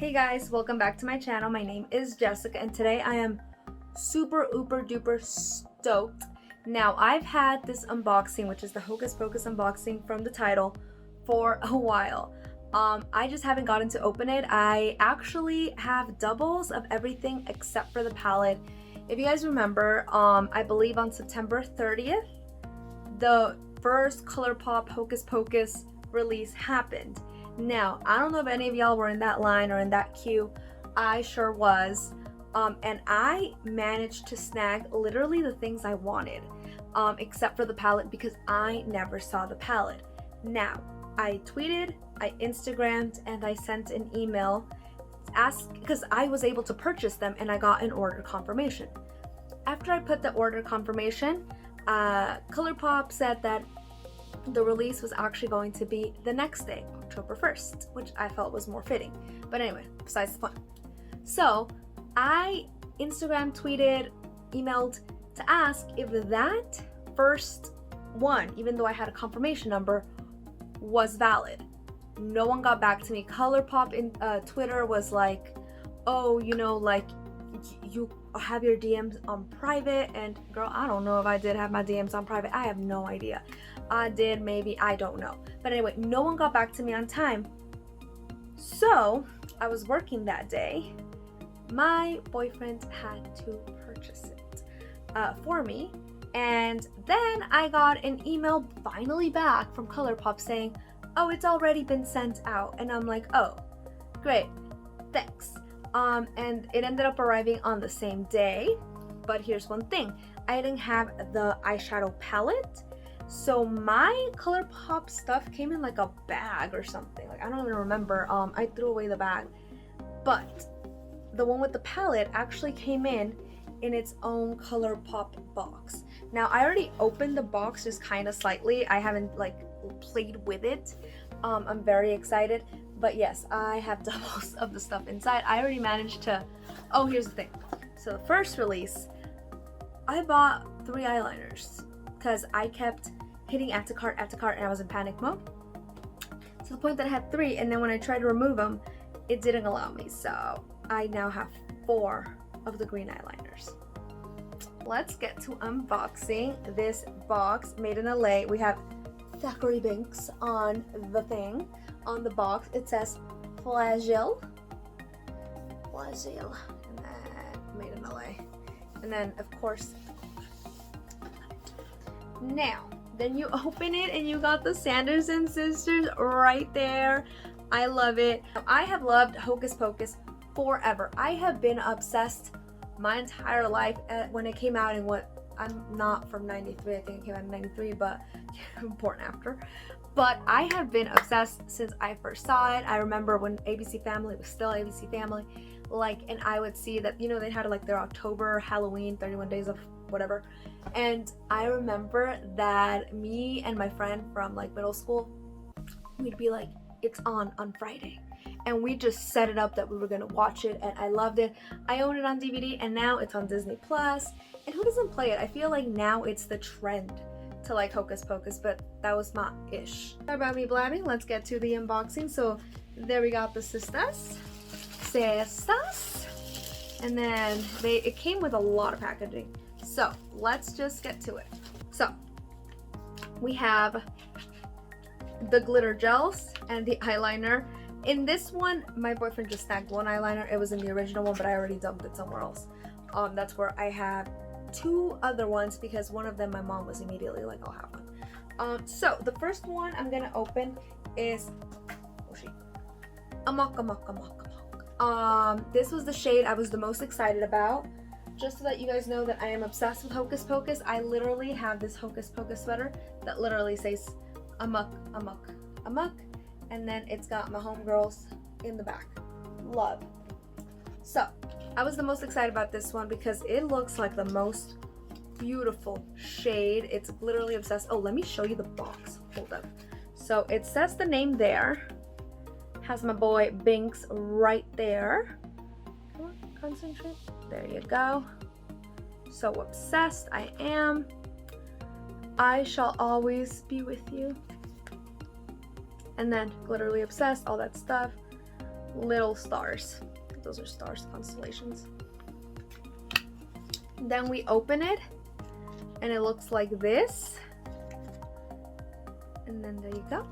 Hey guys, welcome back to my channel. My name is Jessica and today I am super uber duper stoked. Now I've had this unboxing, which is the Hocus Pocus unboxing from the title, for a while. I just haven't gotten to open it. I actually have doubles of everything except for the palette. If you guys remember, I believe on September 30th, the first ColourPop Hocus Pocus release happened. Now, I don't know if any of y'all were in that line or in that queue. I sure was. And I managed to snag literally the things I wanted, except for the palette because I never saw the palette. Now, I tweeted, I Instagrammed, and I sent an email because I was able to purchase them and I got an order confirmation. After I put the order confirmation, ColourPop said that the release was actually going to be the next day, October 1st, which I felt was more fitting. But anyway, besides the point. So I Instagram, tweeted, emailed to ask if that first one, even though I had a confirmation number, was valid. No one got back to me. ColourPop in Twitter was like, oh, you know, like you have your DMs on private, and girl, I don't know if I did have my DMs on private. I have no idea. I did, maybe, I don't know. But anyway, no one got back to me on time. So I was working that day. My boyfriend had to purchase it for me. And then I got an email finally back from ColourPop saying, oh, it's already been sent out. And I'm like, oh, great, thanks. And it ended up arriving on the same day. But here's one thing. I didn't have the eyeshadow palette. So my ColourPop stuff came in like a bag or something. Like, I don't even remember. I threw away the bag. But the one with the palette actually came in its own ColourPop box. Now, I already opened the box just kind of slightly. I haven't like played with it. I'm very excited. But yes, I have doubles of the stuff inside. I already managed to... Oh, here's the thing. So the first release, I bought 3 eyeliners because I kept hitting add to cart, and I was in panic mode. To the point that I had 3, and then when I tried to remove them, it didn't allow me. So I now have 4 of the green eyeliners. Let's get to unboxing this box made in LA. We have Thackeray Binks on the thing. On the box it says Flagell, and then made in LA. And then of course, now then you open it and you got the Sanderson sisters right there. I love it. I have loved Hocus Pocus forever. I have been obsessed my entire life when it came out. And I'm not from 93, I think it came out in 93, but born after. But I have been obsessed since I first saw it. I remember when ABC Family was still ABC Family, like, and I would see that, you know, they had like their October Halloween 31 days of whatever. And I remember that me and my friend from like middle school, we'd be like, it's on Friday. And we just set it up that we were gonna watch it, and I loved it. I own it on DVD, and now it's on Disney Plus. And who doesn't play it? I feel like now it's the trend to like Hocus Pocus, but that was my ish. Sorry about me blabbing. Let's get to the unboxing. So there we got the sisters, and then it came with a lot of packaging. So let's just get to it. So we have the glitter gels and the eyeliner. In this one, my boyfriend just snagged 1 eyeliner. It was in the original one, but I already dumped it somewhere else. That's where I have 2 other ones because one of them my mom was immediately like, I'll have one. So the first one I'm gonna open is Amok. This was the shade I was the most excited about. Just so that you guys know that I am obsessed with Hocus Pocus, I literally have this Hocus Pocus sweater that literally says Amok, and then it's got my homegirls in the back. Love. So I was the most excited about this one because it looks like the most beautiful shade. It's literally obsessed. Oh, let me show you the box. Hold up. So it says the name there. Has my boy Binks right there. Come on, concentrate. There you go. So obsessed I am. I shall always be with you. And then literally obsessed, all that stuff. little stars. Those are stars, constellations. Then we open it and it looks like this. And then there you go.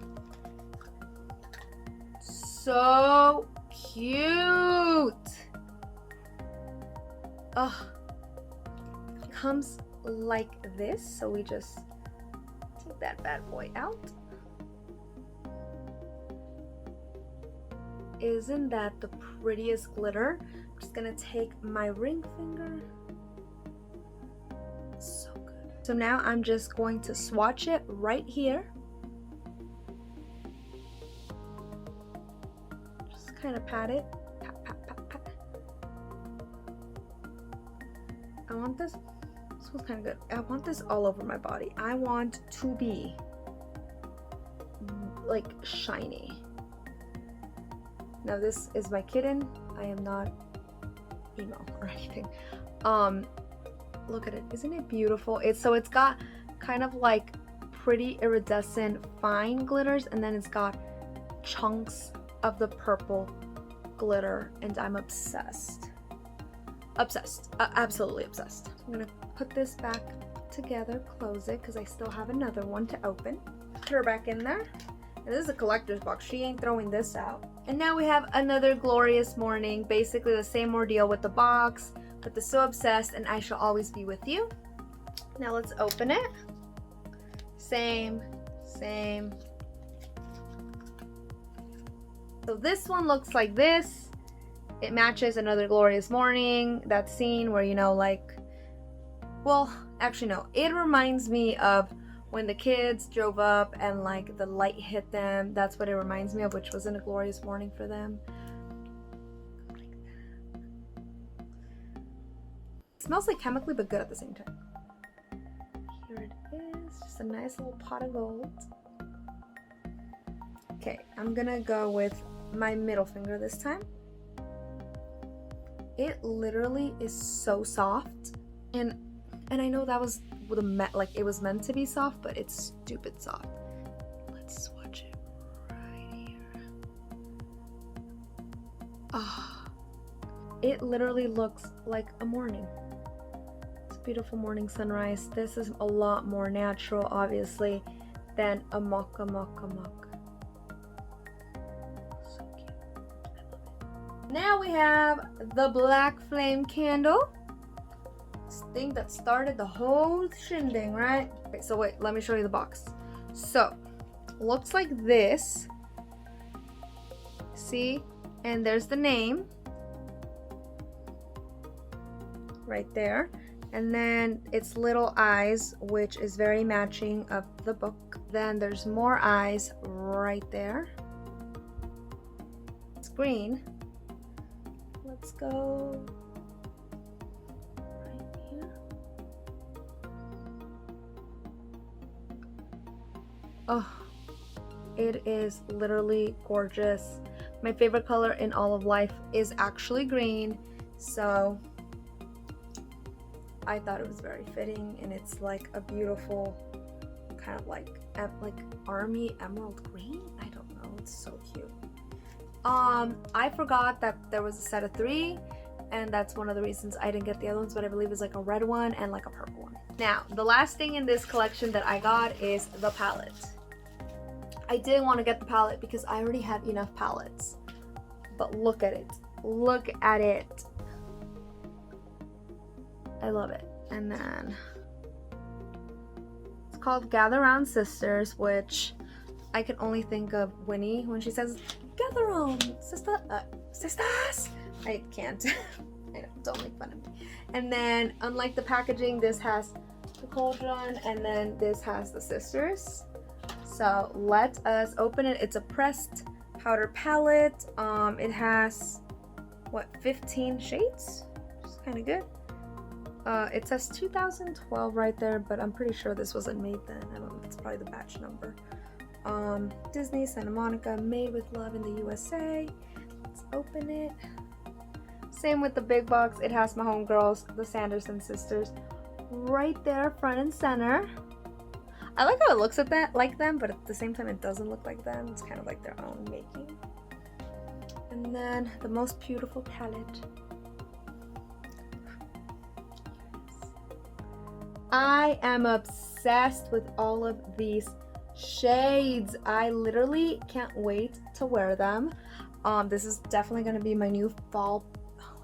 So cute. Oh, it comes like this. So we just take that bad boy out. Isn't that the prettiest glitter? I'm just gonna take my ring finger. It's so good. So now I'm just going to swatch it right here. Just kind of pat it. Pat, pat, pat, pat. I want this. This was kind of good. I want this all over my body. I want to be like shiny. Now this is my kitten. I am not emo or anything. Look at it. Isn't it beautiful? It's got kind of like pretty iridescent fine glitters, and then it's got chunks of the purple glitter, and I'm obsessed. Obsessed. Absolutely obsessed. I'm gonna put this back together, close it, because I still have another one to open. Put her back in there. And this is a collector's box. She ain't throwing this out. And now we have another glorious morning. Basically the same ordeal with the box, but the So Obsessed and I Shall Always Be With You. Now let's open it. Same. So this one looks like this. It matches Another Glorious Morning, that scene where, you know, like, well, actually no, it reminds me of when the kids drove up and like the light hit them. That's what it reminds me of, which wasn't a glorious morning for them. It smells like chemically, but good at the same time. Here it is, just a nice little pot of gold. Okay, I'm gonna go with my middle finger this time. It literally is so soft, and I know that was like it was meant to be soft, but it's stupid soft. Let's swatch it right here. Ah, it literally looks like a morning. It's a beautiful morning sunrise. This is a lot more natural, obviously, than a mocha. So cute. I love it. Now we have the Black Flame candle. Thing that started the whole shindig, right? Okay, so wait, let me show you the box. So looks like this, see, and there's the name right there, and then it's little eyes, which is very matching of the book. Then there's more eyes right there. It's green. Let's go. Oh, it is literally gorgeous. My favorite color in all of life is actually green, so I thought it was very fitting, and it's like a beautiful kind of like army emerald green. I don't know, it's so cute. I forgot that there was a set of 3, and that's one of the reasons I didn't get the other ones, but I believe it's like a red one and like a purple one. Now, the last thing in this collection that I got is the palette. I didn't want to get the palette because I already have enough palettes. But look at it. Look at it. I love it. And then it's called Gather Round Sisters, which I can only think of Winnie when she says, "Gather round, sister, sisters." I can't. I know, don't make fun of me. And then, unlike the packaging, this has the cauldron, and then this has the sisters. So let us open it. It's a pressed powder palette. It has, what, 15 shades? Which is kind of good. It says 2012 right there, but I'm pretty sure this wasn't made then. I don't know, it's probably the batch number. Disney, Santa Monica, made with love in the USA. Let's open it. Same with the big box. It has my homegirls, the Sanderson sisters, right there, front and center. I like how it looks at that like them, but at the same time it doesn't look like them. It's kind of like their own making. And then the most beautiful palette. I am obsessed with all of these shades. I literally can't wait to wear them. This is definitely going to be my new fall,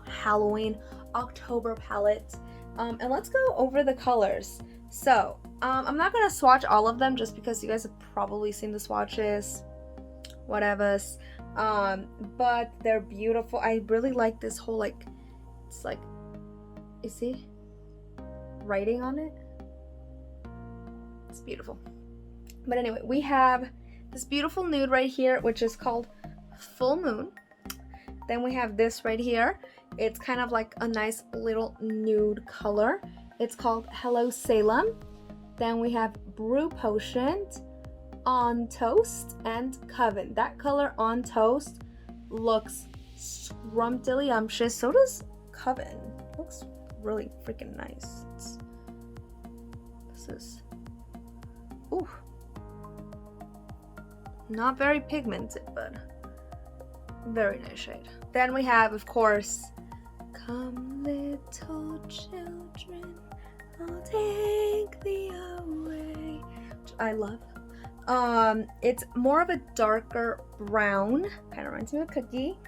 Halloween, October palette. And let's go over the colors. So I'm not going to swatch all of them just because you guys have probably seen the swatches, whatever. But they're beautiful. I really like this whole, like, it's like, you see writing on it? It's beautiful. But anyway, we have this beautiful nude right here, which is called Full Moon. Then we have this right here. It's kind of like a nice little nude color. It's called Hello Salem. Then we have Brew Potion, On Toast, and Coven. That color On Toast looks scrumptious. So does Coven. Looks really freaking nice. This is, ooh, not very pigmented, but very nice shade. Then we have, of course, Come Little Children, I'll take thee away, which I love. It's more of a darker brown, kind of reminds me of a cookie.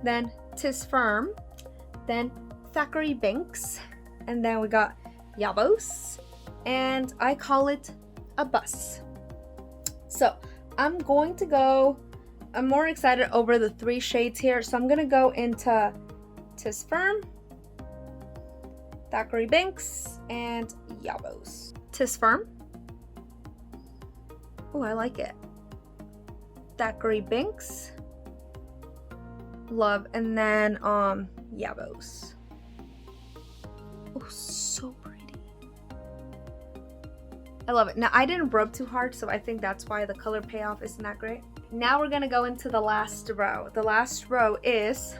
Then Tis Firm, then Thackeray Binks, and then we got Yabos, and I call it a bus. So I'm going to go, I'm more excited over the 3 shades here, so I'm gonna go into Tis Firm, Thackeray Binks, and Yabos. Tis Firm. Oh, I like it. Thackeray Binks. Love. And then Yabos. Oh, so pretty. I love it. Now, I didn't rub too hard, so I think that's why the color payoff isn't that great. Now we're gonna go into the last row. The last row is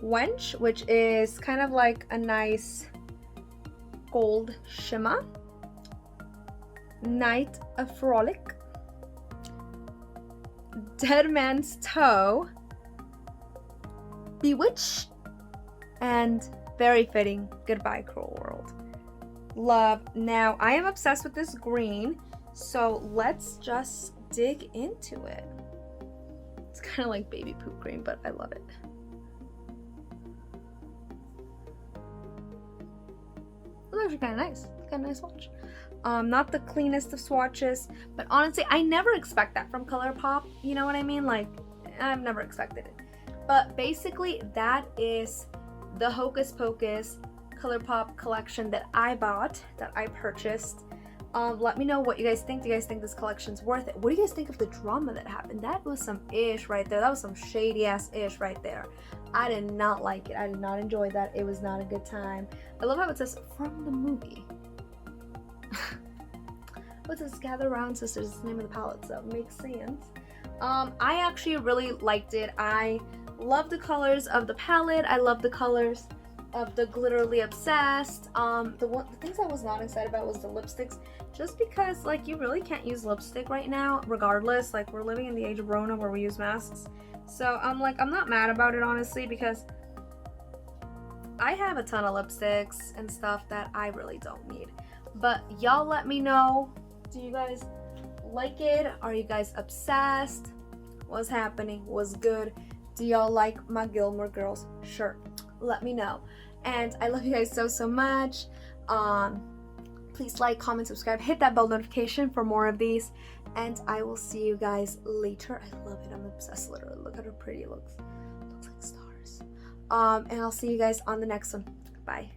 Wench, which is kind of like a nice gold shimmer. Night of Frolic, Dead Man's Toe, Bewitched, and very fitting, Goodbye Cruel World. Love. Now, I am obsessed with this green, so let's just dig into it. It's kind of like baby poop green, but I love it. It's actually kind of nice. It's kind of nice watch. Not the cleanest of swatches, but honestly, I never expect that from ColourPop. You know what I mean? Like, I've never expected it. But basically, that is the Hocus Pocus ColourPop collection that I bought, that I purchased. Let me know what you guys think. Do you guys think this collection's worth it? What do you guys think of the drama that happened? That was some ish right there. That was some shady ass ish right there. I did not like it. I did not enjoy that. It was not a good time. I love how it says from the movie. What's this? Gather Round Sisters is the name of the palette, so it makes sense. I actually really liked it. I love the colors of the palette. I love the colors of the Glitterly Obsessed. The things I was not excited about was the lipsticks, just because like you really can't use lipstick right now regardless. Like, we're living in the age of Rona where we use masks, so I'm not mad about it, honestly, because I have a ton of lipsticks and stuff that I really don't need. But y'all let me know, do you guys like it? Are you guys obsessed? What's happening? What's good? Do y'all like my Gilmore Girls shirt? Let me know. And I love you guys so much. Please like, comment, subscribe, hit that bell notification for more of these, and I will see you guys later. I love it. I'm obsessed. Literally, look at how pretty it looks. It looks like stars. And I'll see you guys on the next one. Bye.